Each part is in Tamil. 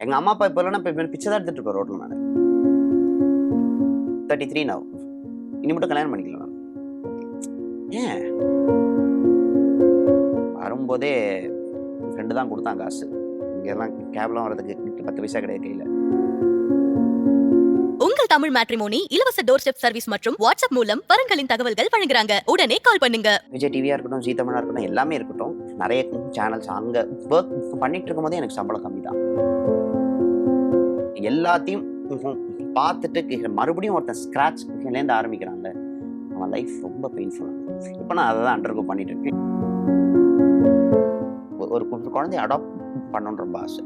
எங்க அம்மா அப்பா இப்போ இல்லைன்னா இப்போ பிச்சை தான் எடுத்துட்டு இருக்கோம் ரோட்ல. நான் 33 now. இனி மட்டும் கல்யாணம் பண்ணிக்கலாம் நான். ஏன் வரும்போதே ஃப்ரெண்டு தான் கொடுத்தான் காசு. இங்கெல்லாம் கேப்லாம் வரதுக்கு 10 பைசா கிடையாது கையில. உங்கள் தமிழ் மேட்ரிமோனி இலவச டோர் ஸ்டெப் சர்வீஸ் மற்றும் வாட்ஸ்அப் மூலம் வரன்களின் தகவல்கள் வழங்குறாங்க. உடனே கால் பண்ணுங்க. விஜய் டிவியா இருக்கட்டும், ஜீ தமிழா இருக்கட்டும், எல்லாமே இருக்கட்டும், நிறைய சேனல்ஸ் அங்க ஒர்க் பண்ணிட்டு இருக்கும் போதே எனக்கு சம்பளம் கம்மி தான். எல்லாத்தையும் பார்த்துட்டு மறுபடியும் ஒருத்தன் ஸ்கிராச்லேருந்து ஆரம்பிக்கிறான்ல, அவன் லைஃப் ரொம்ப பெயின்ஃபுல்லாக. இப்போ நான் அதை தான் அண்டர்கோ பண்ணிட்டு இருக்கேன். ஒரு குழந்தைய அடாப்ட் பண்ணணும்னு ரொம்ப ஆசை.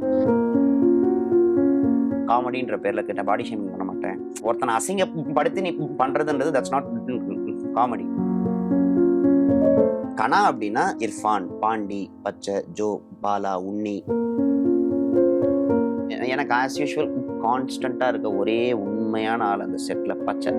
காமெடின்ற பேர்ல கிட்ட பாடி ஷேமிங் பண்ண மாட்டேன். ஒருத்தனை அசிங்கப்படுத்தி நீ பண்றதுன்றது தட்ஸ் நாட் காமெடி. கனா அப்படின்னா இர்ஃபான், பாண்டி, பச்சை, ஜோ, பாலா, உன்னி. எனக்கு ஆஸ் யூஷுவல் கான்ஸ்டண்டா இருக்க ஒரே உண்மையான ஆள் அந்த செட்ல பச்சை.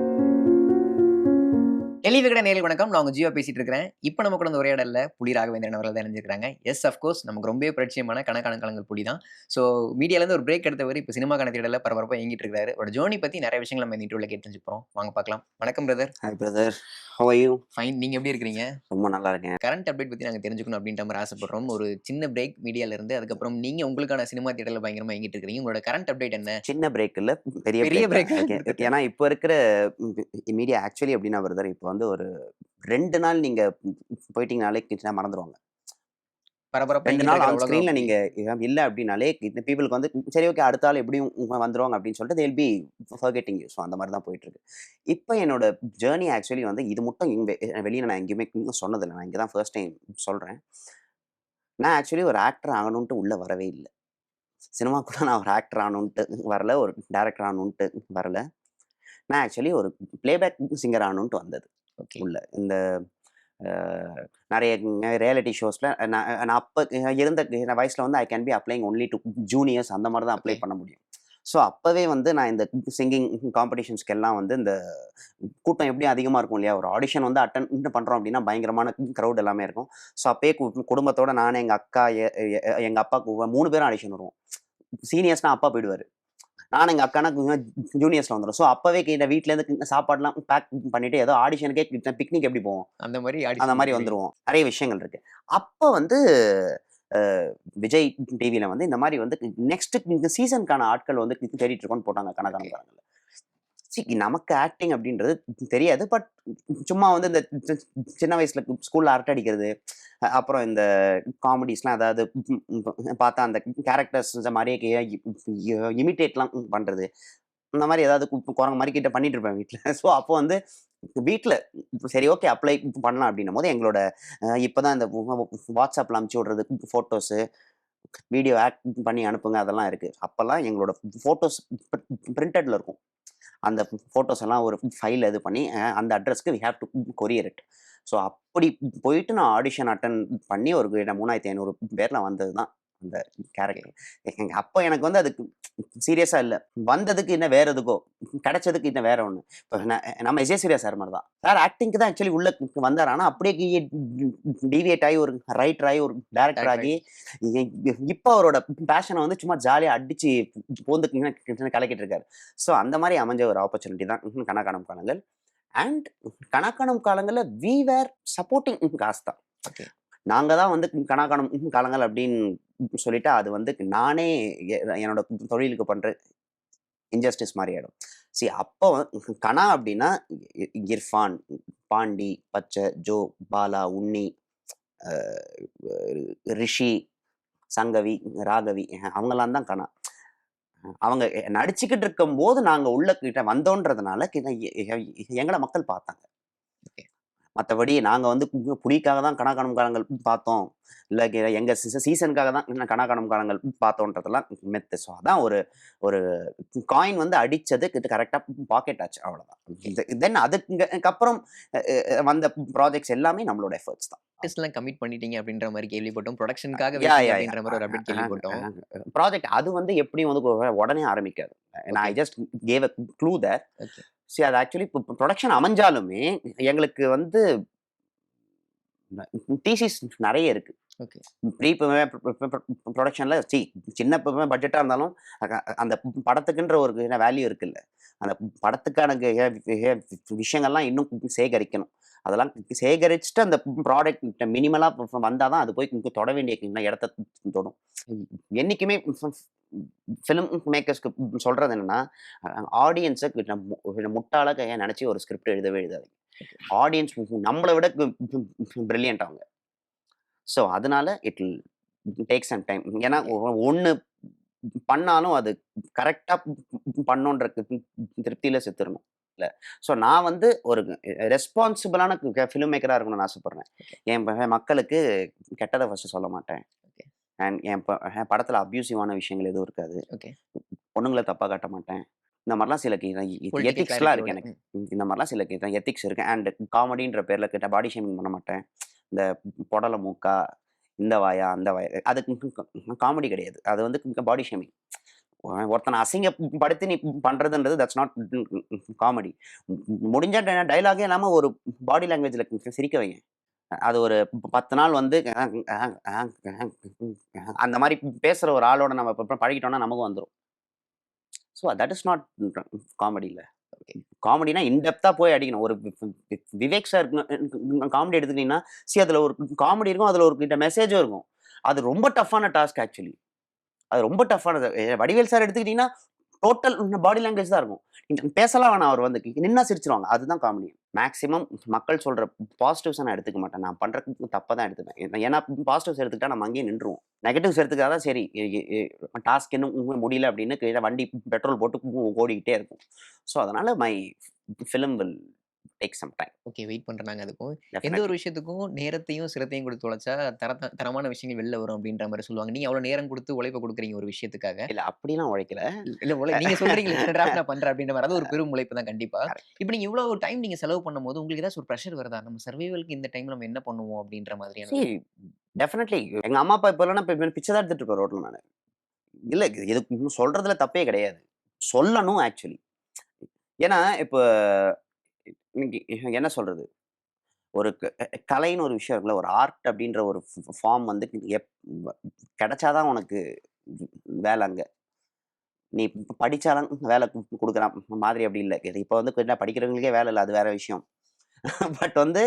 டெலிவிகட நேரில் வணக்கம். நான் உங்க ஜீவா பேசிட்டு இருக்கிறேன். இப்போ நம்ம கூட உரையாடல புலி ராகவேந்திரன் அவர்கள் தான் இணைஞ்சிருக்காங்க. எஸ் அஃப்கோர்ஸ் நமக்கு ரொம்பவே பரிச்சயமான கணக்கான கலங்கள் புலி தான். ஸோ மீடியாலேருந்து ஒரு பிரேக் எடுத்தவர் இப்போ சினிமா கணத்திடல பரபரப்பாக இயங்கிட்டு இருக்காரு. அவரோட ஜோனி பற்றி நிறைய விஷயங்கள் நம்ம இந்த இன்டர்வியூல கேட்டு தெரிஞ்சுப்போம். வாங்க பார்க்கலாம். வணக்கம் brother. Hi brother, how are you? Fine, நீங்க எப்படி இருக்கிறீங்க? ரொம்ப நல்லா இருக்கேன். கரண்ட் அப்டேட் பற்றி நாங்கள் தெரிஞ்சுக்கணும் அப்படின்ற மாதிரி ஆசைப்படுறோம். ஒரு சின்ன பிரேக் மீடியால இருந்து அதுக்கப்புறம் நீங்க உங்களுக்கான சினிமா தியேட்டர்ல பயங்கரமா இயங்கிட்டு இருக்கீங்க. உங்களோட கரண்ட் அப்டேட் என்ன? சின்ன பிரேக் இல்ல, பெரிய பிரேக். ஏன்னா இப்போ இருக்கிற மீடியா ஆக்சுவலி எப்படின்னா பிரதர், இப்போ வந்து ஒரு 2 நாள் நீங்க போயிட்டீங்கனாலே கிட்டனா மறந்துடுவாங்க. 2 நாள் ஆன் ஸ்கிரீன்ல நீங்க இல்ல அப்படின்னாலே இந்த பீப்புளுக்கு வந்து சரி ஓகே அடுத்த ஆள் எப்படியும் வந்துருவாங்க அப்படின்னு சொல்லிட்டு they'll be forgetting you. So அந்த மாதிரி தான் போயிட்டு இருக்கு. இப்போ என்னோட ஜேர்னி ஆக்சுவலி வந்து இது மட்டும் வெளியில நான் எங்கேயுமே சொன்னதில்லை. நான் இங்கே தான் ஃபர்ஸ்ட் டைம் சொல்றேன். நான் ஆக்சுவலி ஒரு ஆக்டர் ஆகணும்ட்டு உள்ள வரவே இல்லை. சினிமாக்குள்ள நான் ஒரு ஆக்டர் ஆகணும்ட்டு வரல, ஒரு டைரக்டர் ஆகணும்ட்டு வரல. நான் ஆக்சுவலி ஒரு பிளேபேக் சிங்கர் ஆகணும்ட்டு வந்தது உள்ள. இந்த நிறைய ரியாலிட்டி ஷோஸ்ல நான் அப்போ இருந்த வயசுல வந்து I can be applying only to juniors, அந்த மாதிரி தான் அப்ளை பண்ண முடியும். ஸோ அப்போவே வந்து நான் இந்த சிங்கிங் காம்படிஷன்ஸ்க்கு எல்லாம் வந்து இந்த கூட்டம் எப்படியும் அதிகமாக இருக்கும் இல்லையா, ஒரு ஆடிஷன் வந்து அட்டன் பண்ணுறோம் அப்படின்னா பயங்கரமான க்ரௌட் எல்லாமே இருக்கும். ஸோ அப்பயே குடும்பத்தோட நான், எங்கள் அக்கா, எங்கள் அப்பாவுக்கு 3 பேரும் ஆடிஷன் வருவோம். சீனியர்ஸ்னால் அப்பா போயிடுவார், நான் எங்கள் அக்கானா ஜூனியர்ஸில் வந்துடும். ஸோ அப்போவே கிட்ட வீட்டிலேருந்து சாப்பாடுலாம் பேக் பண்ணிட்டு ஏதோ ஆடிஷனுக்கே பிக்னிக் எப்படி போவோம் அந்த மாதிரி வந்துடுவோம். நிறைய விஷயங்கள் இருக்கு. அப்போ வந்து விஜய் டிவியில் வந்து இந்த மாதிரி வந்து நெக்ஸ்ட் சீசனுக்கான ஆட்கள் வந்து தேடிட்டு இருக்கோன்னு போட்டாங்க கணக்கான. நமக்கு ஆக்டிங் அப்படின்றது தெரியாது, பட் சும்மா வந்து இந்த சின்ன வயசுல ஸ்கூல்ல அரட்டை அடிக்கிறது, அப்புறம் இந்த காமெடிஸ்லாம் அதாவது பார்த்தா அந்த கேரக்டர்ஸ் மாதிரியே இமிட்டேட்லாம் பண்றது, இந்த மாதிரி ஏதாவது குரங்கு மாதிரி கிட்ட பண்ணிட்டு இருப்பேன் வீட்டில். ஸோ அப்போ வந்து வீட்டில் சரி ஓகே அப்ளை பண்ணலாம் அப்படின்னும் போது எங்களோட இப்போதான் இந்த வாட்ஸ்அப்பில் அனுப்பிச்சி விடுறது ஃபோட்டோஸு, வீடியோ ஆக்ட் பண்ணி அனுப்புங்க அதெல்லாம் இருக்கு. அப்போல்லாம் எங்களோட ஃபோட்டோஸ் பிரிண்டட்ல இருக்கும். அந்த ஃபோட்டோஸ் எல்லாம் ஒரு ஃபைல் இது பண்ணி அந்த அட்ரஸ்க்கு we have to courier it. So அப்படி போயிட்டு நான் ஆடிஷன் அட்டன் பண்ணி ஒரு 3500 பேரில் வந்தது தான் அந்த கேரக்டர். அப்போ எனக்கு வந்து அதுக்கு சீரியஸாக இல்லை, வந்ததுக்கு இன்னும் வேற எதுக்கோ, கிடைச்சதுக்கு இன்னும் வேற ஒன்று. இப்போ நம்ம விஜய் சூர்யா சார் மாதிரி தான், சார் ஆக்டிங்க்கு தான் ஆக்சுவலி உள்ள வந்தார். ஆனால் அப்படியே டிவியேட் ஆகி ஒரு ரைட்டர் ஆகி ஒரு டைரக்டர் ஆகி இப்போ அவரோட பேஷனை வந்து சும்மா ஜாலியாக அடிச்சு போந்து கலக்கிட்டு இருக்காரு. ஸோ அந்த மாதிரி அமைஞ்ச ஒரு ஆப்பர்ச்சுனிட்டி தான் கணக்கானம் காலங்கள். அண்ட் கணக்கானம் காலங்களில் வி வேர் சப்போர்ட்டிங் காசு தான். நாங்கள் தான் வந்து கணக்கானம் காலங்கள் அப்படின்னு சொல்லிட்டு அது வந்து நானே என்னோட தொழிலுக்கு பண்ற இன்ஜஸ்டிஸ் மாதிரி ஆயிடும். சரி அப்போ கனா அப்படின்னா இர்ஃபான், பாண்டி, பச்சை, ஜோ, பாலா, உன்னி, ரிஷி, சங்கவி, ராகவி, அவங்கெல்லாம் தான் கனா. அவங்க நடிச்சுக்கிட்டு இருக்கும் போது நாங்க உள்ள கிட்ட வந்தோன்றதுனால எங்களை மக்கள் பார்த்தாங்க. மற்றபடி நாங்கள் வந்து புலிக்காக தான் கணக்கானம் காலங்கள் பார்த்தோம், இல்லை எங்கள் சீசனுக்காக தான் கணக்கானம் காலங்கள் பார்த்தோன்றதெல்லாம் மெத்து. ஸோ அதான் ஒரு காயின் வந்து அடித்தது கரெக்டாக பாக்கெட் ஆச்சு, அவ்வளோதான். தென் அதுக்கப்புறம் வந்த ப்ராஜெக்ட்ஸ் எல்லாமே நம்மளோட எஃபர்ட்ஸ் தான். கமிட் பண்ணிட்டீங்க அப்படின்ற மாதிரி கேள்விப்பட்டோம். ப்ரொடக்ஷனுக்காக கேள்விப்பட்டோம். ப்ராஜெக்ட் அது வந்து எப்படியும் வந்து உடனே ஆரம்பிக்காது. நான் I just gave a clue there. சரி அது ஆக்சுவலி இப்போ ப்ரொடக்ஷன் அமைஞ்சாலுமே எங்களுக்கு வந்து டிசிஸ் நிறைய இருக்கு. ஓகே. ப்ரீ ப்ரொடக்ஷன்ல சின்ன பட்ஜெட்டா இருந்தாலும் அந்த படத்துக்குன்ற ஒரு வேல்யூ இருக்குல்ல. அந்த படத்துக்கான விஷயங்கள்லாம் இன்னும் சேகரிக்கணும். அதெல்லாம் சேகரிச்சுட்டு அந்த ப்ராடக்ட் மினிமலா வந்தா தான் அது போய் தொட வேண்டிய இடத்த தொடும். என்னைக்குமே ஃபிலிம் மேக்கர்ஸ்க்கு சொல்றது என்னன்னா, ஆடியன்ஸ முட்டாளா நெனச்சு ஒரு ஸ்கிரிப்ட் எழுதவே எழுதாதீங்க. ஆடியன்ஸ் நம்மள விட பிரில்லியன்ட் அவங்க. ஸோ அதனால it will take some time. ஏன்னா ஒண்ணு பண்ணாலும் அது கரெக்ட்டா பண்ணோன்ற திருப்தியில செத்துறணும். இல்ல. ஸோ நான் வந்து ஒரு ரெஸ்பான்சிபிளான ஃபில்ம் மேக்கரா இருக்கணும்னு ஆசைப்படுறேன். என் மக்களுக்கு கெட்டத ஃபர்ஸ்ட்டு சொல்ல மாட்டேன். ஓகே. அண்ட் என் படத்துல அப்யூசிவான விஷயங்கள் எதுவும் இருக்காது. ஓகே. பொண்ணுங்கள தப்பா காட்ட மாட்டேன். இந்த மாரிலாம் சில பொலிட்டிக்கல் எத்திக்ஸ்லாம் இருக்கு கிளாரிட்டியோட. எனக்கு. இந்த மாரிலாம் சில எத்திக்ஸ் இருக்கு. அண்ட் காமெடின்ற பேர்ல பாடி ஷேமிங் பண்ண மாட்டேன். இந்த பொடல மூக்கா, இந்த வாயா, அந்த வாயா அது காமெடி கிடையாது. அது வந்து பாடி ஷேமிங். ஒருத்தன அசிங்கப்படுத்தி நீ பண்றதுன்றது தட்ஸ் நாட் காமெடி. முடிஞ்சா டயலாகே இல்லாம ஒரு பாடி லாங்குவேஜ்ல சிரிக்க வைங்க. அது ஒரு 10 நாள் வந்து அந்த மாரி பேசுற ஒரு ஆளோட நம்ம பழகிட்டோம்னா நமக்கும் வந்துரும். So that is not comedy இல்ல. ஓகே. காமெடினா இன் டெப்த்தா போய் அடிக்கணும். ஒரு விவேக் சார் காமெடி எடுத்துக்கிட்டீங்கன்னா, அதுல ஒரு காமெடி இருக்கும். அதுல ஒரு மெசேஜும் இருக்கும். அது ரொம்ப டஃப்பான டாஸ்க் ஆக்சுவலி. அது ரொம்ப டஃப்பானது. வடிவேல் சார் எடுத்துக்கிட்டீங்கன்னா, டோட்டல் பாடி லாங்குவேஜ் தான் இருக்கும். பேசலாம் வேணாம் அவர் வந்து. நின்னா சிரிச்சுருவாங்க. அதுதான் காமெடி. மேக்ஸிமம் மக்கள் சொல்ற பாசிட்டிவ்ஸ நான் எடுத்துக்க மாட்டேன். நான் பண்ற தப்ப தான் எடுத்துப்பேன். ஏன்னா பாசிட்டிவ்ஸ் எடுத்துக்கிட்டா நம்ம அங்கேயே நின்றுவோம். நெகட்டிவ்ஸ் எடுத்துக்கிட்டா தான் சரி டாஸ்க் இன்னும் முடியல அப்படின்னு கீழ வண்டி பெட்ரோல் போட்டு ஓடிக்கிட்டே இருக்கும். ஸோ அதனால my film will take some time. Okay. Wait பண்றேன் நாங்க அதுக்கும். எந்த ஒரு டெஃபினெட்லி. விஷயத்துக்கும் நேரத்தையும், சிரத்தையும் குடுத்து உழைச்சா தரமான விஷயங்கள் வெளில வரும் அப்டின்ற மாரி சொல்லுவாங்க. நீங்க அவ்வளோ நேரம் குடுத்து உழைப்ப குடுக்குறீங்க ஒரு விஷயத்துக்காக. இல்ல அப்படிலாம் உழைக்கல. இல்ல நீங்க சொல்றீங்கல்ல இத்தன டிராஃப்ட் நான் பண்றேன் அப்டின்ற மாரி. அது ஒரு பெரும் உழைப்பு தான் கண்டிப்பா. கரெக்ட். இப்ப நீங்க இவ்வளோ டைம் நீங்க செலவு பண்ணும்போது, உங்களுக்கு ஏதாச்சும் ஒரு பிரஷர் வருதா? நம்ம சர்வைவல்க்கு இந்த டைம்ல நம்ம என்ன பண்ணுவோம் அப்டின்ற மாதிரியான சி டெஃபினெட்லி. எங்க அம்மா, அப்பா இப்ப இல்லன்னா பிச்சை தான் எடுத்துட்டு இருப்பேன் ரோட்ல நானு. இல்ல இது சொல்றதுல தப்பே கிடையாது. சொல்லணும் ஆக்சுவலி. ஏன்னா, இப்ப இன்னைக்கு என்ன சொல்றது? ஒரு கலைன்னு ஒரு விஷயம் இருக்குல்ல. ஒரு ஆர்ட் அப்படின்ற ஒரு ஃபார்ம் வந்து கிடைச்சா தான் உனக்கு வேலை அங்க. நீ படிச்சா தான் வேலை குடுக்குறான் மாதிரி அப்படி இல்ல. இப்ப வந்து என்ன படிக்கிறவங்களுக்கே வேலை இல்ல. அது வேற விஷயம். பட் வந்து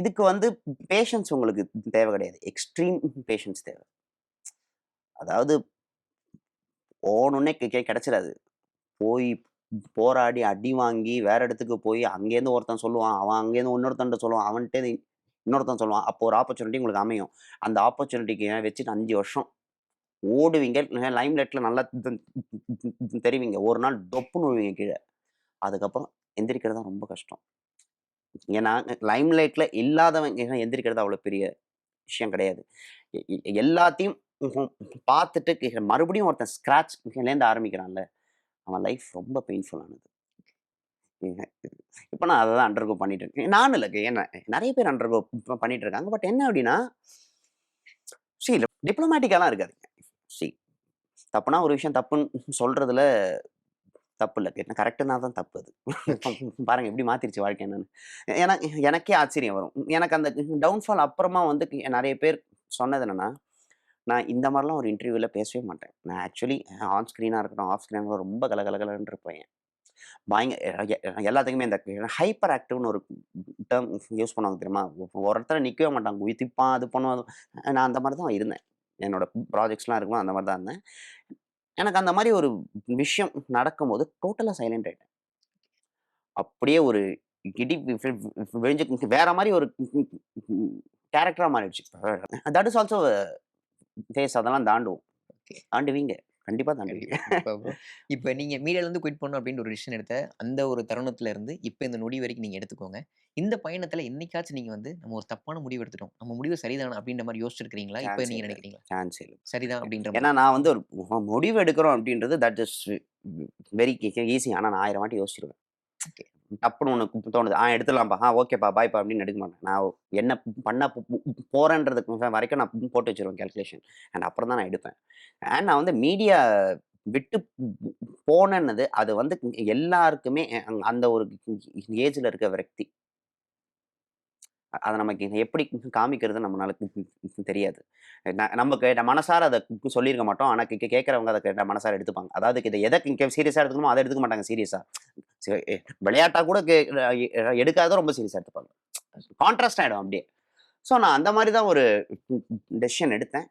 இதுக்கு வந்து பேஷன்ஸ் உங்களுக்கு தேவை கிடையாது. எக்ஸ்ட்ரீம் பேஷன்ஸ் தேவை. அதாவது போனோனே கிடைச்சிராது. போய் போராடி, அடி வாங்கி, வேற இடத்துக்கு போய் அங்கேருந்து ஒருத்தன் சொல்லுவான். அவன் அங்கேருந்து இன்னொருத்தன்ட்ட சொல்லுவான். அவன்ட்டேருந்து இன்னொருத்தன் சொல்லுவான். அப்போ ஒரு ஆப்பர்ச்சுனிட்டி உங்களுக்கு அமையும். அந்த ஆப்பர்ச்சுனிட்டிக்கு வச்சுட்டு 5 வருஷம் ஓடுவீங்க. லைம் லைட்ல நல்லா தெரிவீங்க. ஒரு நாள் டொப்புன்னு விழுவீங்க கீழ. அதுக்கப்புறம் எந்திரிக்கிறது தான் ரொம்ப கஷ்டம். ஏன்னா, லைம் லைட்ல இல்லாதவங்க எந்திரிக்கிறது அவ்வளோ பெரிய விஷயம் கிடையாது. எ எ எல்லாத்தையும் ம்ஹ்ம் பார்த்துட்டு மறுபடியும் ஒருத்தன் ஸ்க்ராட்ச்லேருந்து ஆரம்பிக்கிறான்ல, அவன் லைஃப் ரொம்ப பெயின்ஃபுல்லானது. இப்ப நான் அத தான் அண்டர்கோ பண்ணிட்டு இருக்கேன். நானும் இல்ல. என்ன நெறைய பேர் அண்டர்கோ பண்ணிட்டு இருக்காங்க. பட் என்ன அப்டின்னா, சி டிப்ளமேட்டிக்காலாம் இருக்காதுங்க. சி தப்புனா ஒரு விஷயம் தப்புன்னு சொல்றதுல தப்பு இல்ல. என்ன கரெக்ட்டுனா தான் தப்பு அது. பாருங்க எப்படி மாத்திருச்சு வாழ்க்கை என்னன்னு. ஏன்னா எனக்கே ஆச்சரியம் வரும். எனக்கு அந்த டவுன்ஃபால் அப்புறமா வந்து நெறைய பேர் சொன்னது என்னன்னா, நான் இந்த மாரிலாம் ஒரு இன்டர்வியூல பேசவே மாட்டேன். நான் ஆக்சுவலி ஆன் ஸ்க்ரீனா இருக்கட்டும், ஆஃப் ஸ்க்ரீனா இருக்கட்டும் ரொம்ப கலகலன்னு இருப்பேன். எல்லாத்துக்குமே இந்த ஹைப்பர் ஆக்டிவ்னு ஒரு டெர்ம் யூஸ் பண்ணுவாங்க தெரியுமா? ஒரு இடத்துல நிக்கவே மாட்டாங்க. குதிப்பான், அது பண்ணுவான். நான் அந்த மாரி தான் இருந்தேன். என்னோட ப்ராஜெக்ட்ஸ்லாம் இருக்கும்போது அந்த மாரி தான் இருந்தேன். எனக்கு அந்த மாரி ஒரு விஷயம் நடக்கும்போது டோட்டலா சைலன்ட் ஆயிட்டேன். அப்படியே ஒரு இடி விழுந்து வேற மாரி ஒரு கேரக்டரா மாறிடுச்சு. தட் இஸ் ஆல்சோ ஃபேஸ் அதெல்லாம் தாண்டுவோம். ஓகே. தாண்டுவீங்க. கண்டிப்பா தாண்டுவீங்க. கண்டிப்பா, கண்டிப்பா ப்ரோ. இப்ப நீங்க மீடியாலருந்து குயிட் பண்ணணும் அப்டின்ற ஒரு டிசிஷன் எடுத்த அந்த ஒரு தருணத்துல இருந்து, இப்ப இந்த நொடி வரைக்கும் நீங்க எடுத்துக்கோங்க. இந்த பயணத்துல என்னைக்காச்சும் நீங்க வந்து நம்ம ஒரு தப்பான முடிவு எடுத்துட்டோம். நம்ம முடிவு சரிதானா அப்டின்ற மாரி யோசிச்சிருக்கிறீங்களா? இப்ப சான்ஸே நீங்க இல்ல. நினைக்கிறீங்களா? சான்ஸே இல்ல. சரிதான் அப்டின்ற ஏன்னா மாரி. நான் வந்து ஒரு முடிவு எடுக்கிறோம் அப்படின்றது தட் இஸ் வெரி ஈஸி. ஆனா நான் 1000 வாட்டி யோசிச்சுருவேன். ஓகே. டப்புன்னு ஒண்ணு தோணுது. எடுத்துடலாம்ப்பா. ஓகேப்பா, பாய்ப்பா அப்படின்னு எடுக்க மாட்டேன். நான் என்ன பண்ண போறேன்றதுக்கு வரைக்கும் நான் போட்டு வச்சுருவேன் கால்குலேஷன். அண்ட் அப்புறம் தான் நான் எடுப்பேன். அண்ட் நான் வந்து மீடியா விட்டு போனேன்னது அது வந்து எல்லாருக்குமே அந்த ஒரு ஏஜ்ல இருக்க விரக்தி. அத நமக்கு எப்படி காமிக்கிறது நம்மளால தெரியாது. நமக்கு மனசார அத சொல்லியிருக்க மாட்டோம். ஆனா கேட்கிறவங்க அத கேட்டா மனசார எடுத்துப்பாங்க. அதாவது இத எத சீரியஸா எடுத்துக்கணுமோ அத எடுத்துக்க மாட்டாங்க சீரியஸா. சரி விளையாட்டா கூட எடுக்காத ரொம்ப சீரியஸா எடுத்துப்பாங்க. கான்ட்ராஸ்ட் ஆயிடும் அப்படியே. ஸோ நான் அந்த மாரி தான் ஒரு டெசிஷன் எடுத்தேன்.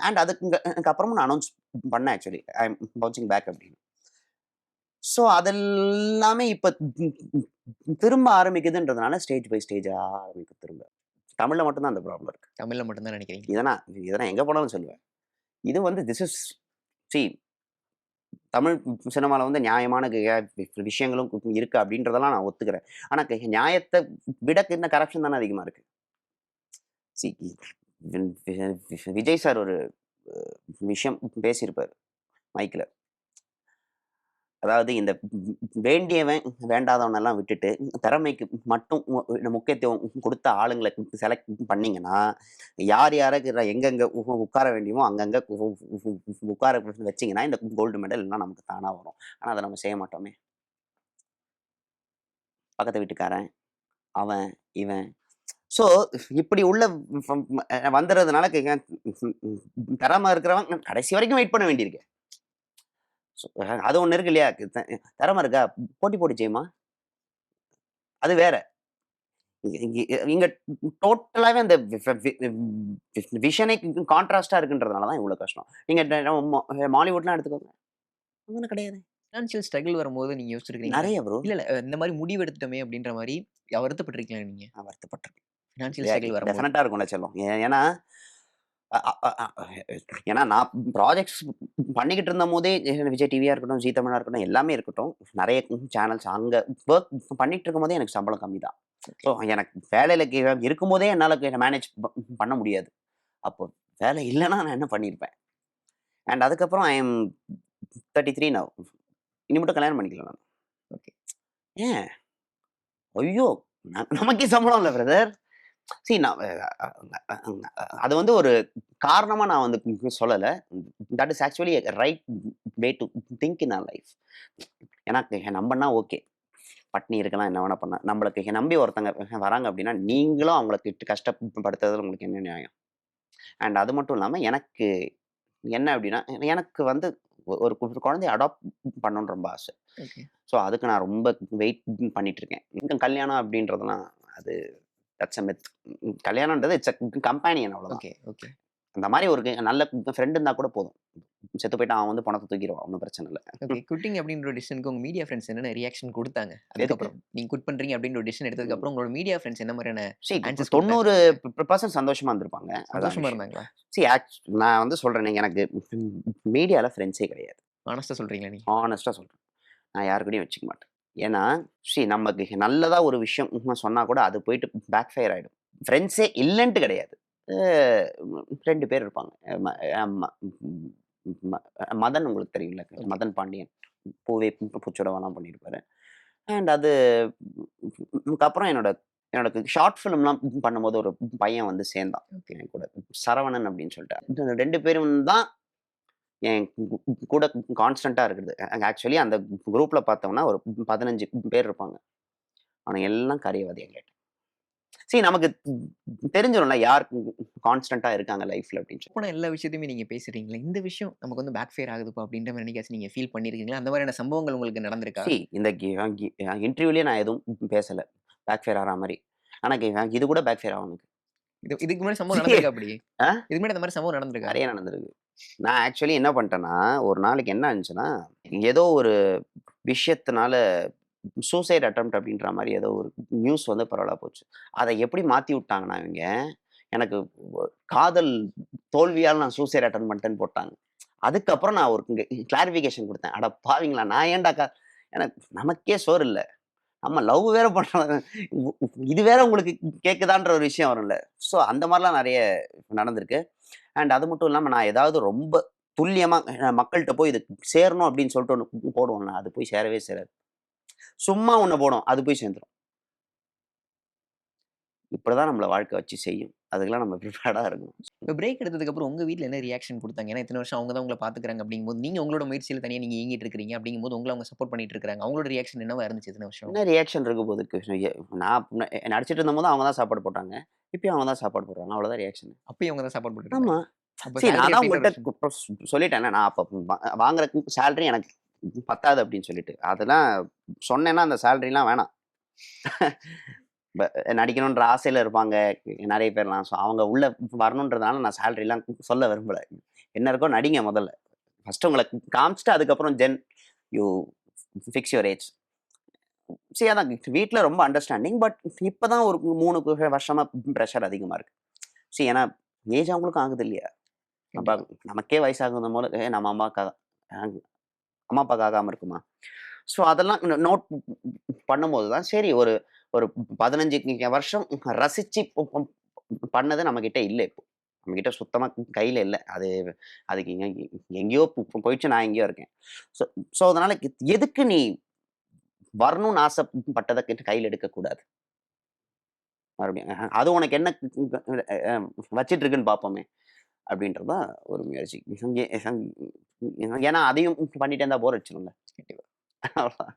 அண்ட் அதுக்கு அப்புறமும் நான் அனவுன்ஸ் பண்ணேன் ஆக்சுவலி. ஐ அம் பவுன்சிங் பேக் அப்படின்னு. ஸோ அதெல்லாமே இப்ப திரும்ப ஆரம்பிக்குதுன்றதுனால ஸ்டேஜ் பை ஸ்டேஜா ஆரம்பிக்கும் திரும்ப. தமிழ்ல மட்டும் தான் அந்த ப்ராப்ளம் இருக்கு. தமிழ்ல மட்டும் தான் நினைக்கிறீங்க. இத நான் எங்க போனாலும் சொல்லுவேன். இது வந்து திஸ் இஸ் சி தமிழ் சினிமால வந்து நியாயமான விஷயங்களும் இருக்கு அப்படின்றதெல்லாம் நான் ஒத்துக்கிறேன். ஆனா நியாயத்த விட இன்னும் கரப்ஷன் தானே அதிகமா இருக்கு. சி விஜய் சார் ஒரு விஷயம் பேசியிருப்பாரு மைக்ல. அதாவது இந்த வேண்டியவன், வேண்டாதவன் எல்லாம் விட்டுட்டு, திறமைக்கு மட்டும் முக்கியத்துவம் குடுத்த ஆளுங்கள செலக்ட் பண்ணீங்கன்னா, யார் யாருக்கு எங்கெங்க உட்கார வேண்டியுமோ அங்கங்க உட்கார வச்சீங்கன்னா, இந்த கோல்டு மெடல் எல்லாம் நமக்கு தானா வரும். ஆனா அத நம்ம செய்ய மாட்டோமே. பக்கத்து வீட்டுக்காரன், அவன், இவன். ஸோ இப்படி உள்ள வந்துறதுனால திறமை இருக்கிறவன் கடைசி வரைக்கும் வெயிட் பண்ண வேண்டியிருக்கு. அது ஒண்ணு இருக்கு இல்லையா? திறமை இருக்கா? போட்டி போட்டு செய்யுமா? அது வேற. இங்க இங்க டோட்டலாவே அந்த விஷனே கான்ட்ராஸ்ட்டா இருக்குன்றதுனால தான் இவ்ளோ கஷ்டம். நீங்க மாலிவுட்லாம் எடுத்துக்கோங்க. ஒண்ணும் கிடையாது. ஃபினான்ஷியல் ஸ்ட்ரகிள் வரும்போது நீங்க யோசிச்சிருக்கீங்களா? நெறைய ப்ரோ. இல்ல, இந்த மாரி முடிவு எடுத்துட்டோமே அப்படின்ற மாரி வருத்தப்பட்டுருக்கீங்களா நீங்க? நான் வருத்தப்பட்டிருக்கேன். ஃபினான்ஷியல் ஸ்ட்ரகிள் வரும்போது. டெஃபினட்டா இருக்கும்ல செல்லம். ஏன்னா அ அ அ ஏன்னா நான் ப்ராஜெக்ட்ஸ் பண்ணிக்கிட்டு இருந்தம்போதே விஜய் டிவியா இருக்கட்டும், ஜீ தமிழா இருக்கட்டும், எல்லாமே இருக்கட்டும். நெறைய சேனல்ஸ் அங்க ஒர்க் பண்ணிட்டு இருக்கும்போதே எனக்கு சம்பளம் கம்மி தான். ஸோ எனக்கு வேலையில இருக்கும்போதே என்னால மேனேஜ் பண்ண முடியாது. அப்போ வேலை இல்லன்னா நான் என்ன பண்ணியிருப்பேன்? அண்ட் அதுக்கப்புறம் ஐ அம் 33 நவ். இனி மட்டும் கல்யாணம் பண்ணிக்கல நானு. ஓகே. ஏன்? ஐயோ! நமக்கே சம்பளம் இல்ல பிரதர். சி நான் அது வந்து ஒரு காரணமா நான் வந்து சொல்லல. That is actually right way to think in our life. ஏன்னா நம்பன்னா ஓகே. பட்னி இருக்கலாம், என்ன வேணா பண்ணலாம். நம்மளுக்கு நம்பி ஒருத்தங்க வராங்க அப்படின்னா, நீங்களும் அவங்கள கஷ்டப்படுத்துறதுல உங்களுக்கு என்ன நியாயம்? அண்ட் அது மட்டும் இல்லாம எனக்கு என்ன அப்படின்னா, எனக்கு வந்து ஒரு குழந்தைய அடாப்ட் பண்ணணும்னு ரொம்ப ஆசை. ஓகே. ஸோ அதுக்கு நான் ரொம்ப வெயிட் பண்ணிட்டு இருக்கேன். கல்யாணம் அப்படின்றதெல்லாம் அது தட்ஸ் அ மித். கல்யாணம்ன்றது இட்ஸ் அ கம்பேனியன் அவ்வளோதான். Okay, okay. அந்த மாரி ஒரு நல்ல ஃப்ரெண்ட் இருந்தா கூட போதும். செத்து போயிட்டா அவன் வந்து பணத்த தூக்கிருவான். ஒண்ணும் பிரச்சனை இல்ல. ஓகே. குட்டிங் அப்படின்ற ஒரு டிசிஷனுக்கு உங்க மீடியா ஃபிரெண்ட்ஸ் என்னென்ன ரியாக்ஷன் குடுத்தாங்க? எதுக்கு? அதுக்கப்புறம் நீங்க குட் பண்றீங்க அப்படின்ற ஒரு டிசிஷன் எடுத்ததுக்கு அப்புறம் உங்களோட மீடியா ஃபிரெண்ட்ஸ் என்ன மாரியான ஆன்சர்ஸ் 90% சந்தோஷமா இருந்திருப்பாங்க. அதான் சந்தோஷமா விஷயம். இருந்தாங்களா? சி நான் வந்து சொல்றேனே எனக்கு மீடியால ஃப்ரெண்ட்ஸே கிடையாது. ஹானஸ்ட்டா சொல்றீங்களா நீங்க? ஹானஸ்ட்டா சொல்றேன். நான் யார் கூடயும் வச்சுக்க மாட்டேன். ஏன்னா, நமக்கு நல்லதா ஒரு விஷயம் சொன்னா கூட அது போயிட்டு பேக் ஃபயர் ஆயிடும். ஃப்ரெண்ட்ஸே இல்லன்ட்டு கிடையாது. அ 2 பேர் இருப்பாங்க. ம ம ம மதன் உங்களுக்கு தெரியும்ல. ஓகே. மதன் பாண்டியன். பூவே பூச்சோடவாலாம் பண்ணியிருப்பாரு. அண்ட் அது அப்புறம் என்னோட என்னோட ஷார்ட் ஃபிலிம்லாம் பண்ணும்போது ஒரு பையன் வந்து சேர்ந்தான். ஓகே. என் கூட. சரவணன் அப்படின்னு சொல்லிட்டு. இந்த 2 பேரும் தான் என் கூட கான்ஸ்டன்ட்டா இருக்குது. ஆக்சுவலி அந்த குரூப்ல பார்த்தோம்னா ஒரு 15 பேர் இருப்பாங்க. அவனுங்க எல்லாம் காரியவாதி எங்கள்ட்ட. நமக்கு தெரிஞ்சிரும்ல யார் கான்ஸ்டன்ட்டா இருக்காங்க லைஃப்ல அப்படின்னு சொல்லி. போன எல்லா விஷயத்தையுமே நீங்க பேசுறீங்களே, இந்த விஷயம் நமக்கு வந்து பேக் ஃபயர் ஆகுதுப்பா அப்படின்ற மாரி என்னைக்காச்சும் நீங்க ஃபீல் பண்ணியிருக்கீங்களா? அந்த மாதிரியான சம்பவங்கள் உங்களுக்கு நடந்திருக்கா? இந்த இன்டர்வியூலயே நான் எதுவும் பேசல. பேக் ஃபயர் ஆற மாரி. ஆனா இது கூட பேக் ஃபயர் ஆகும் எனக்கு. இதுக்கு முன்னாடி சம்பவம் நடந்திருக்கா அப்படி? ஆ? இதுக்கு முன்னாடி இந்த மாரி சம்பவம் நடந்திருக்கா? நெறைய நடந்திருக்கு. நான் ஆக்சுவலி என்ன பண்ணிட்டேன்னா, ஒரு நாளைக்கு என்ன ஆச்சுன்னா, ஏதோ ஒரு விஷயத்தினால சூசைட் அட்டெம்ப்ட் அப்படின்ற மாரி ஏதோ ஒரு நியூஸ் வந்து பரவலா போச்சு. அத எப்படி மாத்தி விட்டாங்கன்னா இவங்க, எனக்கு காதல் தோல்வியால நான் சூசைட் அட்டெம்ப்ட் பண்ணிட்டேன்னு போட்டாங்க. அதுக்கப்புறம் நான் ஒரு கிளாரிஃபிகேஷன் குடுத்தேன். அட பாவிங்களா! நான் ஏன்டா எனக்கு நமக்கே சோறு இல்ல. நம்ம லவ் வேற பண்றோம். இது வேற உங்களுக்கு கேட்குதான்ற ஒரு விஷயம் வரும்ல. ஸோ அந்த மாரிலாம் நெறைய நடந்திருக்கு. அண்ட் அது மட்டும் இல்லாம நான் ஏதாவது ரொம்ப துல்லியமா மக்கள்ட்ட போய் இது சேரணும் அப்படின்னு சொல்லிட்டு ஒண்ணு போடுவோம்ல, அது போய் சேரவே சேராது. சும்மா ஒண்ணு போடும். அது போய் சேர்ந்துரும். இப்படிதான் நம்மள வாழ்க்கை வச்சு செய்யும். அதுக்கெல்லாம் நம்ம ப்ரிப்பேர்டாக இருக்கணும். இப்போ பிரேக் எடுத்ததுக்கு அப்புறம் உங்க வீட்ல என்ன ரியாக்ஷன் குடுத்தாங்க? ஏன்னா இத்தன வருஷம் அவங்க தான் உங்கள பார்த்துக்கிறாங்க அப்படிங்கும்போது, நீங்க உங்களோட முயற்சியில தனியா நீங்க இயங்கிட்டு இருக்கிறீங்க அப்படிங்கும்போது, உங்கள அவங்க சப்போர்ட் பண்ணிட்டு இருக்காங்க. அவங்களோட ரியாக்ஷன் என்னவா இருந்துச்சு இத்தன வருஷம்? என்ன ரியாக்ஷன் இருக்க போகுது? நான் நடிச்சிட்டு இருந்தபோது அவங்க தான் சாப்பாடு போட்டாங்க. இப்பயும் அவங்க தான் சாப்பாடு போடுறாங்க. அவ்வளோதான் ரியாக்ஷன். அப்பயும் அவங்க தான் சப்போர்ட் போட்டுட்டு ஆமா. இருந்தாங்க. அப்ப சரி, நான் சேலரி தான் அப்படின்ற ஒரு உங்கள்ட்ட விஷயம் சொல்லிட்டேன்ல. நான் அப்ப வாங்குற சேலரி எனக்கு பத்தாது அப்படின்னு சொல்லிட்டு. அதெல்லாம் சொன்னேன்னா அந்த சேலரிலாம் வேணாம். நடிக்கணுன்ற ஆசையில இருப்பாங்க நெறைய பேர்லாம். ஸோ அவங்க உள்ள வரணுன்றதுனால நான் சேலரிலாம் சொல்ல விரும்பல. என்ன இருக்கோ நடிங்க முதல்ல. ஃபர்ஸ்ட்டு உங்கள காமிச்சுட்டு அதுக்கப்புறம் யூ ஃபிக்ஸ் யுவர் ஏஜ். சரி, அதான் வீட்ல ரொம்ப அண்டர்ஸ்டாண்டிங். பட் இப்பதான் ஒரு 3 வருஷமா பிரஷர் அதிகமா இருக்கு. ஏன்னா ஏஜ் அவங்களுக்கும் ஆகுது இல்லையா? அப்ப கண்டிப்பா. நமக்கே வயசாகுதும் போது நம்ம அம்மா அப்பாவுக்கு ஆகாம இருக்குமா? ஸோ அதெல்லாம் நோட் பண்ணும்போது தான் சரி, ஒரு ஒரு 15 வருஷம் ரசிச்சு பண்ணது நம்மகிட்ட இல்ல இப்போ. நம்மகிட்ட சுத்தமா கையில இல்ல. அதுக்கு எங்கேயோ போயிடுச்சு, நான் எங்கேயோ இருக்கேன். ஸோ ஸோ அதனால எதுக்கு நீ வரணும்னு ஆசைப்பட்டத கையில எடுக்கக்கூடாது. மறுபடியும் அது உனக்கு என்ன வச்சிட்டு இருக்குன்னு பார்ப்போமே! அப்படின்றது தான் ஒரு முயற்சி. ஏன்னா அதையும் பண்ணிட்டே இருந்தா போர் அடிச்சுரும்ல. கண்டிப்பா. அவ்வளோதான்.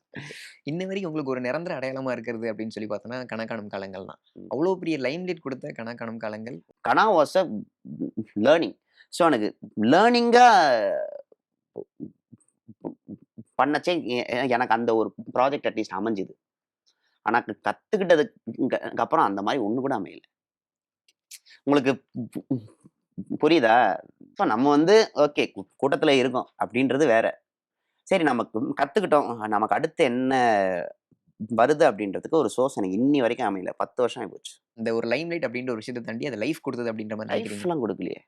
இன்ன வரைக்கும் உங்களுக்கு ஒரு நிரந்தர அடையாளமா இருக்கிறது அப்படின்னு சொல்லி பார்த்தோம்னா, கனா காணும் காலங்கள் தான். ம். அவ்வளோ பெரிய லைம்லைட் குடுத்த கனா காணும் காலங்கள். கனா வாஸ் அ லேர்னிங். ஸோ எனக்கு லேர்னிங்கா பண்ணச்சே எனக்கு அந்த ஒரு ப்ராஜெக்ட் அட்லீஸ்ட் அமைஞ்சுது. ஆனா கத்துக்கிட்டதுக்கு அப்புறம் அந்த மாரி ஒண்ணு கூட அமையல. உங்களுக்கு புரியுதா? ஸோ நம்ம வந்து ஓகே, கூட்டத்துல இருக்கோம் அப்படின்றது வேற. சரி, நமக்கு கத்துக்கிட்டோம். நமக்கு அடுத்து என்ன வருது அப்படின்றதுக்கு ஒரு சோர்ஸ் எனக்கு இன்னி வரைக்கும் அமையல. 10 வருஷம் ஆயிப்போச்சு. இந்த ஒரு லைம்லைட் அப்படின்ற ஒரு விஷயத்த தாண்டி அது லைஃப் குடுத்தது அப்படின்ற மாரி நினைக்கிறீங்க? லைஃப்லாம் குடுக்கலையே.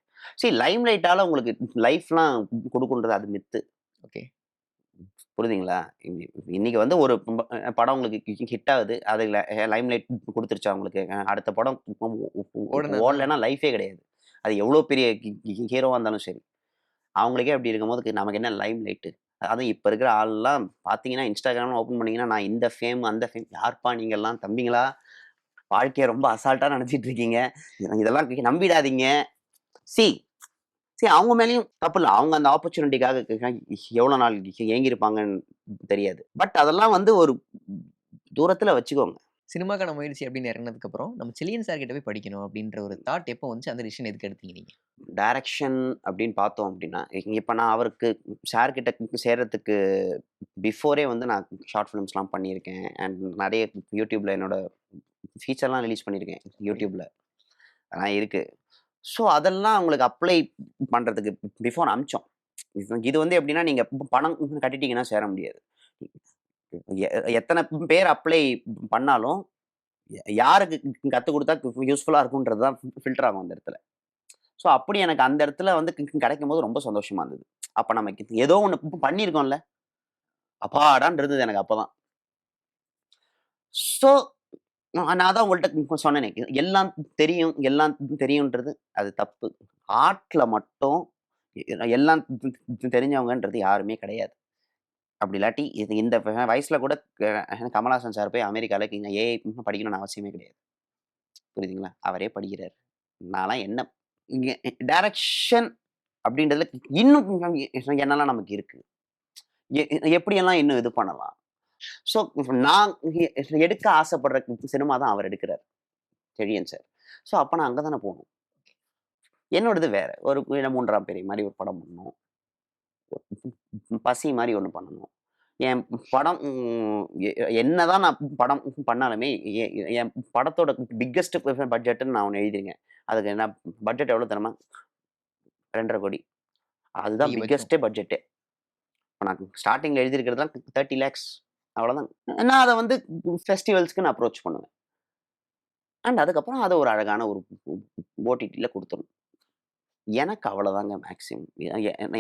லைம் லைட்டால உங்களுக்கு லைஃப்லாம் குடுக்குன்றது அது மித்து. ஓகே. புரியுதுங்களா? இன்னைக்கு வந்து ஒரு படம் உங்களுக்கு ஹிட் ஆகுது. அது லைம் லைட் குடுத்துருச்சா உங்களுக்கு? அடுத்த படம் ஓடுனா தான் ஓடலன்னா லைஃபே கிடையாது. அது எவ்வளோ பெரிய ஹீரோவா இருந்தாலும் சரி. அவங்களுக்கே அப்படி இருக்கும்போது நமக்கு என்ன லைம் லைட்டு? அதுவும் இப்ப இருக்கிற ஆள்லாம் பார்த்தீங்கன்னா, Instagramலாம் ஓப்பன் பண்ணீங்கன்னா, நான் இந்த ஃபேம், அந்த ஃபேம். யார்ப்பா நீங்கலாம்? தம்பிங்களா? வாழ்க்கைய ரொம்ப அசால்ட்டா நெனச்சிட்டு இருக்கீங்க. இதெல்லாம் நம்பிடாதீங்க. சி அவங்க மேலயும் தப்பு இல்ல. அவங்க அந்த ஆப்பர்ச்சுனிட்டிக்காக எவ்வளோ நாள் ஏங்கியிருப்பாங்கன்னு தெரியாது. பட் அதெல்லாம் வந்து ஒரு தூரத்துல வச்சுக்கோங்க. சினிமாக்கான முயற்சி அப்படின்னு இறங்குனதுக்கு அப்புறம், நம்ம செலியன் சார் கிட்ட போய் படிக்கணும் அப்படின்ற ஒரு தாட் எப்போ வந்துச்சு? அந்த டிசிஷன் எதுக்கு எடுத்தீங்க நீங்க? டைரக்ஷன் அப்படின்னு பார்த்தோம் அப்படின்னா, இப்ப நான் அவருக்கு சார் கிட்ட சேர்றதுக்கு பிஃபோரே வந்து நான் ஷார்ட் ஃபிலிம்ஸ்லாம் பண்ணியிருக்கேன். அண்ட் நெறைய YouTubeல என்னோட ஃபீச்சர்லாம் ரிலீஸ் பண்ணியிருக்கேன். சரி. YouTubeல. அதெல்லாம் இருக்கு. ஸோ அதெல்லாம் அவங்களுக்கு அப்ளை பண்றதுக்கு பிஃபோர் அனுப்பிச்சோம். இது வந்து எப்படின்னா, நீங்க பணம் கட்டிட்டீங்கன்னா சேர முடியாது. எ எத்தன பேர் அப்ளை பண்ணாலும், யாருக்கு கத்துக் குடுத்தா யூஸ்ஃபுல்லா இருக்கும்ன்றது தான் ஃபில்டர் ஆகும் அந்த இடத்துல. ஸோ அப்படி எனக்கு அந்த இடத்துல வந்து கிடைக்கும்போது ரொம்ப சந்தோஷமா இருந்தது. அப்ப நமக்கு ஏதோ ஒண்ணு பண்ணியிருக்கோம்ல, அப்பாடான்னு இருந்தது எனக்கு அப்பதான். ஸோ நான் அதான் உங்கள்ட்ட சொன்னேனே, எல்லாம் எல்லாம் தெரியும்ன்றது அது தப்பு. ஆர்ட்ல மட்டும் எல்லாம் தெரிஞ்சவங்கன்றது யாருமே கிடையாது. அப்படி இல்லாட்டி இந்த வயசுல கூட கமலஹாசன் சார் போய் அமெரிக்கால ஏஐ படிக்கணும்னு அவசியமே கிடையாது. புரியுதுங்களா? அவரே படிக்கிறாரு. நான்லாம் என்ன இங்க டைரக்ஷன் அப்படின்றதுல இன்னும் என்னலாம் நமக்கு இருக்கு. எ எப்படியெல்லாம் இன்னும் இது பண்ணலாம். ஸோ நான் எடுக்க ஆசைப்படுற சினிமா தான் அவர் எடுக்கிறாரு. செழியன் சார். ஸோ அப்ப நான் அங்க தானே போணும். என்னோடது வேற. ஒரு 3ஆம் பிறை மாரி ஒரு படம் பண்ணணும். பசி மாரி ஒண்ணு பண்ணணும். என் படம் என்னதான் நான் படம் பண்ணாலுமே, எ என் படத்தோட பிக்கஸ்ட் பட்ஜெட்ன்னு நான் ஒண்ணு எழுதியிருக்கேன். அதுக்கு என்ன பட்ஜெட் எவ்வளோ தெரியுமா? 2,50,00,000 கோடி. அதுதான் அதிகபட்சம். பிக்கஸ்ட்டே பட்ஜெட்டே. இப்ப நான் ஸ்டார்ட்டிங்ல எழுதியிருக்கிறதுலாம் 30 லேக்ஸ் அவ்வளோதான். நான் அத வந்து ஃபெஸ்டிவல்ஸ்க்கு நான் அப்ரோச் பண்ணுவேன். அண்ட் அதுக்கப்புறம் அத ஒரு அழகான ஒரு ஓடிடில குடுத்துறணும். எனக்கு அவ்வளோதாங்க மேக்ஸிமம்.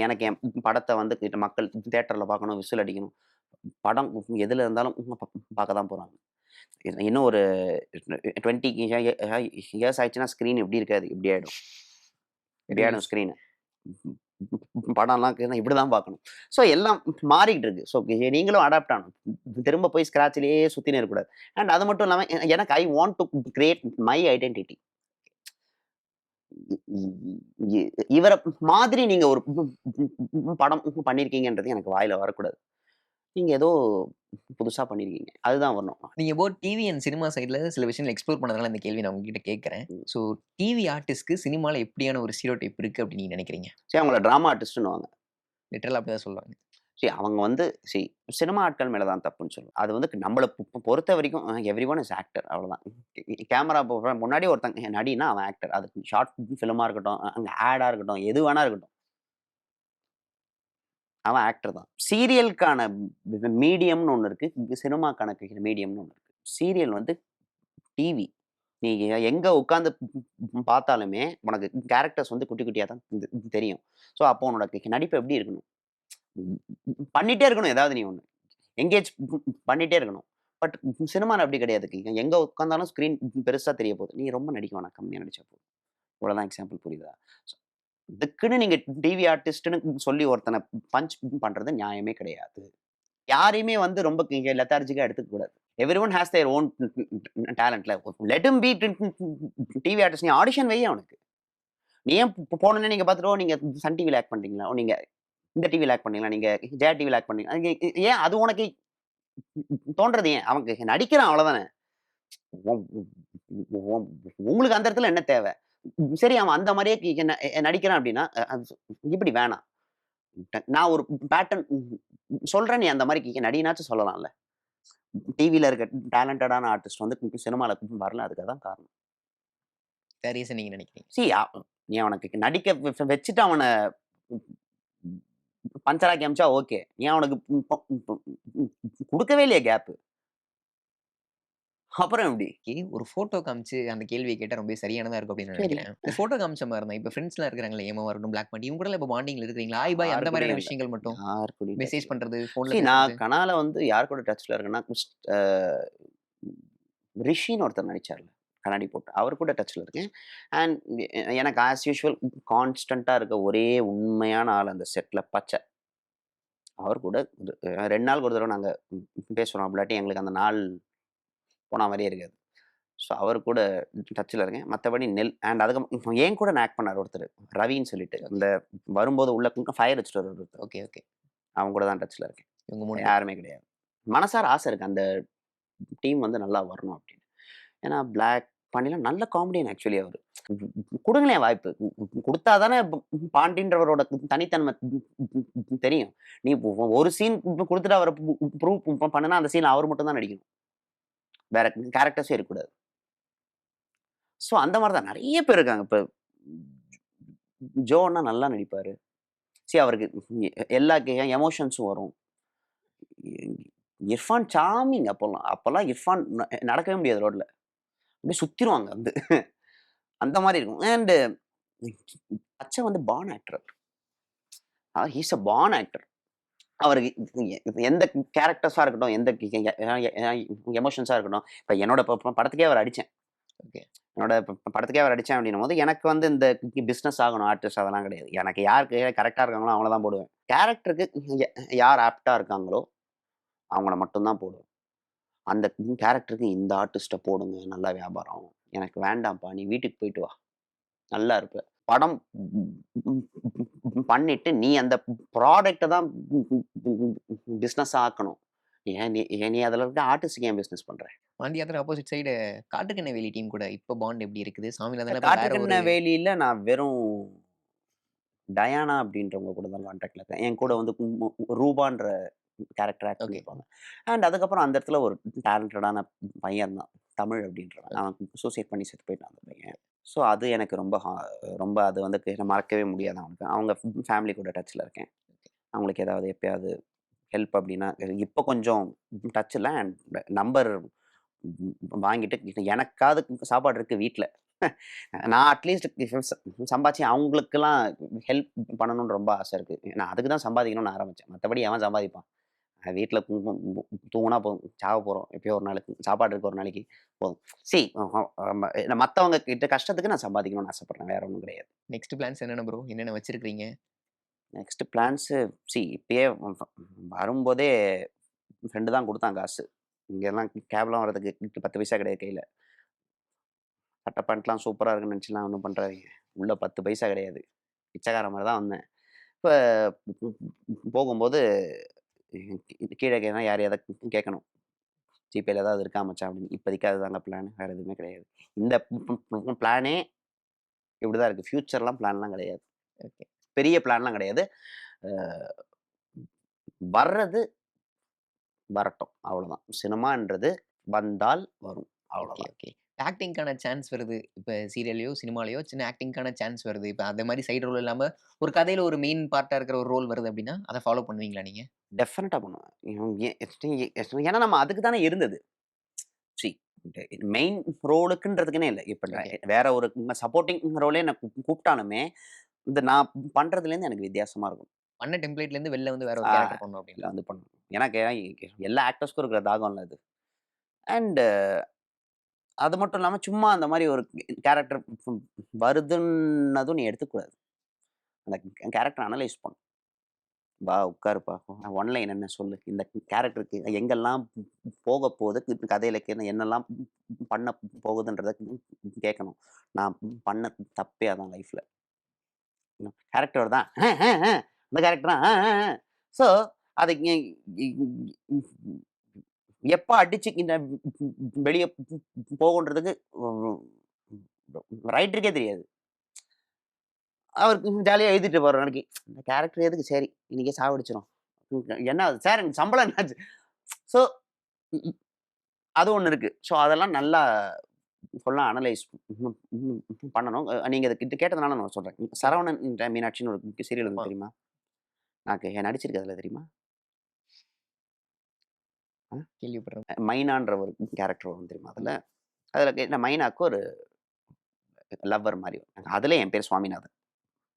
எனக்கு என் படத்த வந்து மக்கள் தியேட்டர்ல பார்க்கணும், விசில் அடிக்கணும். படம் எதுல இருந்தாலும் பார்க்க தான் போறாங்க. இன்னும் ஒரு 20 இயர்ஸ் ஆயிடுச்சுன்னா ஸ்க்ரீன் எப்படி இருக்காது, இப்படி ஆயிடும். இப்படி ஆயிடும் ரிலீஸ். ஸ்க்ரீனு. படம்லாம் இப்படி தான் பார்க்கணும். ஸோ எல்லாம் மாறிக்கிட்டு இருக்கு. ஸோ நீங்களும் அடாப்ட் ஆகணும். திரும்ப போய் ஸ்க்ராட்ச்லயே சுத்தினே இருக்கக்கூடாது. அண்ட் அது மட்டும் இல்லாம எனக்கு I want to create my identity. இவர மாதிரி நீங்க ஒரு படம் பண்ணியிருக்கீங்கன்றது எனக்கு வாயில வரக்கூடாது. நீங்க ஏதோ புதுசா பண்ணியிருக்கீங்க. அதுதான் வரணும். நீங்க போத் டிவி அண்ட் சினிமா சைட்ல சில விஷயங்கள எக்ஸ்ப்ளோர் பண்ணதுனால இந்த கேள்வி நான் உங்ககிட்ட கேட்கிறேன். ஸோ டிவி ஆர்டிஸ்ட்க்கு சினிமால எப்படியான ஒரு ஸ்டீரியோடைப் இருக்கு அப்படின்னு நீங்க நினைக்கிறீங்க? சரி அவங்கள டிராமா ஆர்டிஸ்ட்ன்னுவாங்க. லிட்டரலா அப்படிதான் சொல்லுவாங்க. சரி அவங்க வந்து சினிமா ஆட்கள் மேல தான் தப்புன்னு சொல்லுவேன். அது வந்து நம்மள பொறுத்த வரைக்கும் எவ்ரிஒன் இஸ் ஆக்டர் அவ்வளோதான். கேமரா முன்னாடி ஒருத்தன் நடின்னா அவன் ஆக்டர். அது ஷார்ட் ஃபிலிமா இருக்கட்டும், அங்க ஆடா இருக்கட்டும், எது வேணா இருக்கட்டும். அவன் ஆக்டர் தான். சீரியலுக்கான மீடியம்னு ஒண்ணு இருக்கு. சினிமாக்கான மீடியம்னு ஒண்ணு இருக்கு. சீரியல் வந்து டிவி. நீங்க எங்க உட்கார்ந்து பார்த்தாலுமே, உனக்கு கேரக்டர்ஸ் வந்து குட்டி குட்டியா தான் தெரியும். ஸோ அப்போ உன்னோட நடிப்பு எப்படி இருக்கணும்? பண்ணிட்டே இருக்கணும் ஏதாவது நீ ஒண்ணு. எங்கேஜ் பண்ணிட்டே இருக்கணும். பட் சினிமால அப்படி கிடையாது. எங்க உட்கார்ந்தாலும் ஸ்க்ரீன் பெருசா தெரிய போகுது. நீ ரொம்ப நடிக்க வேணாம். கம்மியா நடிச்சா போதும். இவ்வளோதான் எக்ஸாம்பிள் புரியுதா? ஸோ இதுக்குன்னு நீங்க டிவி ஆர்டிஸ்ட்ன்னு சொல்லி ஒருத்தன பஞ்ச் பண்றது நியாயமே கிடையாது. யாரையுமே வந்து ரொம்ப லெத்தார்ஜிக்கா எடுத்துக்க கூடாது. எவரிஒன் ஹேஸ் தேர் ஓன் டேலண்ட்ல. Let him be TV artist. நீ ஆடிஷன் வை அவனுக்கு. நீ ஏன் போனோனே நீங்க பார்த்துட்டு, நீங்க சன் டிவில ஆக்ட் பண்றீங்களா? நீங்க இந்த டிவில ஆக்ட் பண்ணீங்களா? நீங்க ஜெயா டிவில ஆக்ட் பண்ணீங்களா? ஏன் அது உனக்கு தோன்றது ஏன்? அவன் நடிக்கிறான் அவ்வளோதானே. உன் உன் உங்களுக்கு அந்த இடத்துல என்ன தேவை? சரி அவன் அந்த மாரியே நடிக்கிறான் அப்படின்னா, இப்படி வேணாம். நான் ஒரு பேட்டர்ன் சொல்றேன். நீ அந்த மாரி நடினாச்சும் சொல்லலாம்ல. டிவில இருக்க டேலண்டடான ஆர்டிஸ்ட் வந்து சினிமால வரல. அதுக்கு அதான் காரணம். ரீசன் நீங்க நினைக்கிறீங்க? சி நீ அவனுக்கு நடிக்க வச்சுட்டு அவன பஞ்சராக்கி அமிச்சா ஓகே. நீ அவனுக்கு குடுக்கவே இல்லையே கேப். அப்புறம் எப்படி? ஒரு ஃபோட்டோ காமிச்சு அந்த கேள்விய கேட்டா ரொம்பவே சரியானதா இருக்கும் அப்படின்னு நான் சரி. நினைக்கிறேன். இந்த ஃபோட்டோ காமிச்ச மாரி தான். இப்ப ஃபிரெண்ட்ஸ்லாம் இருக்கிறாங்கல்ல, ஏமாவா இருக்கட்டும், பிளாக் பாண்டி இவங்க கூடலாம் இப்ப பாண்டிங்ல இருக்கிறீங்களா? ஹாய், பாய் யாரு அந்த கூடயும் மாதிரியான இல்ல. விஷயங்கள் மட்டும். யார் கூடயும் மெசேஜ் டச்ல. பண்றது, ஃபோன்ல சரி நான் பேசுறது. கனால வந்து யார் கூட டச்ல இருக்கேன்னா, ரிஷின்னு ஒருத்தர் நடிச்சார்ல. கண்ணாடி போட்டு. அவர் கூட டச்ல இருக்கேன். அண்ட் எனக்கு ஆஸ் யூசுவல் கான்ஸ்டன்ட்டா இருக்க ஒரே உண்மையான ஆள் அந்த செட்ல பச்ச. அவர் கூட 2 நாளுக்கு ஒரு தடவ நாங்க பேசுறோம். இல்லாட்டி எங்களுக்கு அந்த நாள் போன மாரியே இருக்காது. ஸோ அவர் கூட டச்ல இருக்கேன். மத்தபடி அதுக்கு என் கூட ஆக்ட் பண்ணாரு ஒருத்தரு. ரவின்னு சொல்லிட்டு. இந்த வரும்போது உள்ள ஃபயர் வச்சுட்டு வருவாரு ஒருத்தர். Okay, okay. அவங்க கூட தான் டச்ல இருக்கேன். இவங்க 3 பேர். யாருமே கிடையாது. மனசார ஆசை இருக்கு. அந்த டீம் வந்து நல்லா வரணும் அப்படின்னு. ஏன்னா பிளாக் பாண்டியலாம் நல்ல காமெடியன் ஆக்சுவலி அவரு. குடுங்களேன் வாய்ப்பு. குடுத்தா தானே பாண்டின்றவரோட தனித்தன்மை தெரியும். நீ ஒரு சீன் குடுத்துட்டு அவர ப்ரூவ் பண்ணுனா அந்த சீன்ல அவர் மட்டும் தான் நடிக்கணும். வேற கேரக்டர்ஸே இருக்கக்கூடாது. ஸோ அந்த மாரி தான் நெறைய பேர் இருக்காங்க. இப்ப ஜோன்னா நல்லா நடிப்பாரு. அவருக்கு எல்லா எமோஷன்ஸும் வரும். இர்ஃபான் சார்மிங் அப்போலாம். அப்போலாம் இர்ஃபான் நடக்கவே முடியாது ரோட்ல. அப்படியே சுத்திருவாங்க வந்து. அந்த மாரி இருக்கும். பச்சன் வந்து born actor. He is a born actor. அவருக்கு எந்த கேரக்டர்ஸா இருக்கட்டும், எந்த எமோஷன்ஸா இருக்கட்டும். இப்ப என்னோட படத்துக்கே அவர அடிச்சேன். ஓகே. என்னோட படத்துக்கே அவர அடிச்சேன் அப்படின்னும்போது, எனக்கு வந்து இந்த பிசினஸ் ஆகணும், ஆர்டிஸ்ட் அதெல்லாம் கிடையாது. எனக்கு யாருக்கு கரெக்ட்டா இருக்காங்களோ அவங்கள தான் போடுவேன். கேரக்டருக்கு யார் ஆப்ட்டா இருக்காங்களோ, அவங்கள மட்டும் தான் போடுவேன். அந்த கேரக்டருக்கு இந்த ஆர்டிஸ்ட்ட போடுங்க, நல்லா வியாபாரம் ஆகும். எனக்கு வேண்டாம்ப்பா, நீ வீட்டுக்கு போயிட்டு வா. நல்லா இருப்ப. படம் பண்ணிட்டு நீ அந்த ப்ராடக்ட்ட தான் பிசினஸா ஆக்கணும். நீ அதுல இருக்க ஆர்டிஸ்ட்க்கு ஏன் பிசினஸ் பண்ற? On the other opposite side காட்டுக்கண்ண வேலி டீம் கூட இப்ப பாண்ட் எப்படி இருக்குது? சாமிநாதன்லாம் இப்ப வேற காட்டுக்கண்ண ஒரு வேலியில நான் வெறும் டயானா அப்படின்றவங்க கூட தான் கான்டாக்ட்ல இருக்கேன். என் கூட வந்து ரூபான்ற கேரக்டர் ஆக்ட் ஓகே. பண்ணியிருப்பாங்க. அதுக்கப்புறம் அந்த இடத்துல ஒரு டேலண்டடான பையன் தான். தமிழ் அப்படின்றவன். அவன் சூசைட் பண்ணி செத்து போயிட்டான் அந்த பையன். ஸோ அது எனக்கு ரொம்ப அது வந்து மறக்கவே முடியாது அவனுக்கு. அவங்க ஃபேமிலி கூட டச்ல இருக்கேன். அவங்களுக்கு ஏதாவது எப்பயாவது ஹெல்ப் அப்படின்னா, இப்போ கொஞ்சம் டச் இல்ல. நம்பர் வாங்கிட்டு எனக்காவது சாப்பாடு இருக்கு வீட்ல. நான் அட்லீஸ்ட் சம்பாதிச்சு அவங்களுக்கெல்லாம் ஹெல்ப் பண்ணணும்னு ரொம்ப ஆசை இருக்கு. நான் அதுக்கு தான் சம்பாதிக்கணும்னு ஆரம்பிச்சேன். மத்தபடி எவன் சம்பாதிப்பான்? வீட்ல தூங்குனா போதும். சாவ போறோம். எப்பயோ ஒரு நாளைக்கு. சாப்பாடு இருக்கு ஒரு நாளைக்கு போதும். சி மத்தவங்க கிட்ட கஷ்டத்துக்கு நான் சம்பாதிக்கணும்னு ஆசைப்படுறேன். வேற ஒண்ணும் கிடையாது. நெக்ஸ்ட் பிளான்ஸ் என்னென்ன ப்ரோ? என்னென்ன வச்சிருக்கிறீங்க? நெக்ஸ்ட் பிளான்ஸு இப்பயே வரும்போதே ஃப்ரெண்டு தான் குடுத்தான் காசு. இங்கெல்லாம் கேப்லாம் வரதுக்கு 10 பைசா கிடையாது கையில. சட்டை பேண்ட்லாம் சூப்பரா இருக்குன்னு நினச்சுலாம் ஒண்ணும் பண்றாதீங்க. உள்ள 10 பைசா கிடையாது. பிச்சைக்காரன் மாரி தான் வந்தேன். இப்ப போகும்போது கீழ எங்கனா யாரையாவது கேட்கணும். ஜிபேல ஏதாவது இருக்கா மச்சான் அப்படின்னு. இப்போதைக்கு அதுதாங்க பிளான். வேற எதுவுமே கிடையாது. இந்த பிளானே இப்படிதான் இருக்கு. ஃபியூச்சர்லாம் பிளான்லாம் கிடையாது. ஓகே. பெரிய பிளான்லாம் கிடையாது. அ வர்றது வரட்டும். அவ்வளோதான். சினிமான்றது வந்தால் வரும். ஓகே, அவ்வளோதான். ஓகே. ஆக்டிங்க்கான சான்ஸ் வருது. இப்ப சீரியல்லயோ, சினிமாலயோ சின்ன ஆக்டிங்க்கான சான்ஸ் வருது. இப்ப அந்த மாரி சைடு ரோல் இல்லாம, ஒரு கதையில ஒரு மெயின் பார்ட்டா இருக்கிற ஒரு ரோல் வருது அப்டின்னா, அத ஃபாலோ பண்ணுவீங்களா நீங்க? டெஃபினட்டா பண்ணுவேன். ஏன்னா நம்ம அதுக்கு தானே இருந்தது. சி மெயின் ரோலுக்குன்றதுக்குன்னே இல்ல. இப்ப ஓகே. வேற ஒரு சப்போர்ட்டிங் ரோலே என்ன கூப்ட்டாலுமே, இந்த நான் பண்றதுலேருந்து எனக்கு வித்தியாசமா இருக்கும். பண்ண டெம்ப்ளேட்லேருந்து வெளில வந்து வேற ஒரு ஆ கேரக்டர் பண்ணணும் இல்ல அப்டிங்களா? வந்து பண்ணணும். எனக்கு எல்லா ஆக்டர்ஸ்க்கும் இருக்கிற தாகம்ல அது. அண்ட் அது மட்டும் இல்லாம சும்மா அந்த மாரி ஒரு கேரக்டர் வருதுன்னதும் நீ எடுத்துக்கூடாது. அந்த கேரக்டர அனலைஸ் பண்ணணும். "வா உட்காருப்பா. ஒன் லைன் என்ன சொல்லு? இந்த கேரக்டருக்கு எங்கெல்லாம் போகப்போகுது? கதையில என்னெல்லாம் பண்ண போகுதுன்றத கேட்கணும். நான் பண்ண தப்பே அதான் லைஃப்ல. கேரக்டர் தான். அந்த கேரக்டரா? ஸோ அது எப்ப அடிச்சு வெளிய போகுன்றதுக்கு ரைட்டருக்கே தெரியாது. அவருக்கு ஜாலியா எழுதிட்டு போற நாளைக்கு. இந்த கேரக்டர் எதுக்கு? சரி, இன்னைக்கே சாவடிச்சிரும். என்ன ஆகுது? சார் எனக்கு சம்பளம் என்னாச்சு? ஸோ அது ஒண்ணு இருக்கு. ஸோ அதெல்லாம் நல்லா ஃபுல்லா அனலைஸ் பண்ணணும். நீங்க இத கேட்டதுனால நான் சொல்றேன். சரவணன் மீனாட்சின்னு ஒரு சீரியல் ஆமா. வந்து தெரியுமா? நான் நடிச்சிருக்கேன் அதுல தெரியுமா? அ கேள்விப்பட்றேன். மைனான்ற ஒரு கேரக்டர் வரும் தெரியுமா அதுல? அதுல மைனாக்கு ஒரு லவ்வர் மாரி. அதுல என் பேரு சுவாமிநாதன்.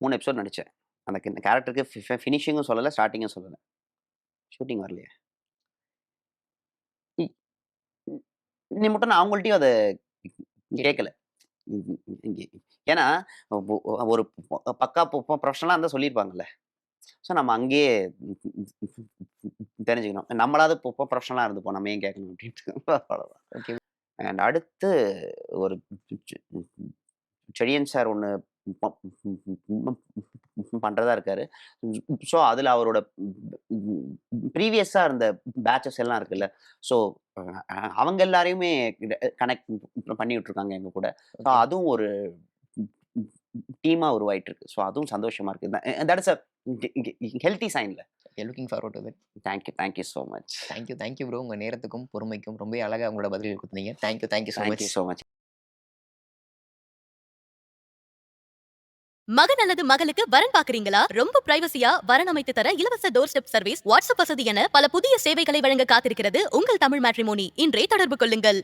3 எபிசோட் நடிச்சேன். அந்த கேரக்டருக்கு ஃபினிஷிங்கும் சொல்லல, ஸ்டார்ட்டிங்கும் சொல்லல. ஷூட்டிங் வரலையே. இ ம் நீ மட்டும் நான் அவங்கள்ட்டயும் அத கேட்கல. ம் ம் ம் ஏன்னா, ஒரு பக்கா ப்ரொஃபஷனலா இருந்தா சொல்லியிருப்பாங்கல்ல. ஸோ நம்ம அங்கேயே தெரிஞ்சுக்கணும். நம்மளாவது ப்ரொஃபஷனலா இருந்துப்போம். நம்ம ஏன் கேட்கணும் அப்டின்ட்டு. அவ்வளவுதான். ஓகே. அண்ட் அடுத்து ஒரு செழியன் சார் ஒண்ணு ப பண்றதா இருக்காரு. ஸோ அதுல அவரோட ப்ரீவியஸா இருந்த பேட்சஸ் எல்லாம் இருக்குல்ல. ஸோ அவங்க எல்லாரையுமே கனெக்ட் பண்ணி விட்டுருக்காங்க எங்க கூட. So okay. அதுவும் ஒரு டீமா உருவாயிட்டு இருக்கு. ஸோ அதுவும் சந்தோஷமா இருக்கு. தட் இஸ் அ ஹெல்த்தி சைன்ல. Okay. Looking forward to that. Thank you so much. Thank you bro. உங்க நேரத்துக்கும், பொறுமைக்கும் ரொம்பவே அழகா உங்களோட பதில்கள் குடுத்தீங்க. Thank you so thank much. You so much. மகன் அல்லது மகளுக்கு வரன் பாக்குறீங்களா? ரொம்ப பிரைவசியா வரன் அமைத்து தர இலவச டோர் ஸ்டெப் சர்வீஸ், வாட்ஸ்அப் வசதி என பல புதிய சேவைகளை வழங்க காத்திருக்கிறது உங்கள் தமிழ் மேட்ரிமோனி. இன்றே தொடர்பு கொள்ளுங்கள்.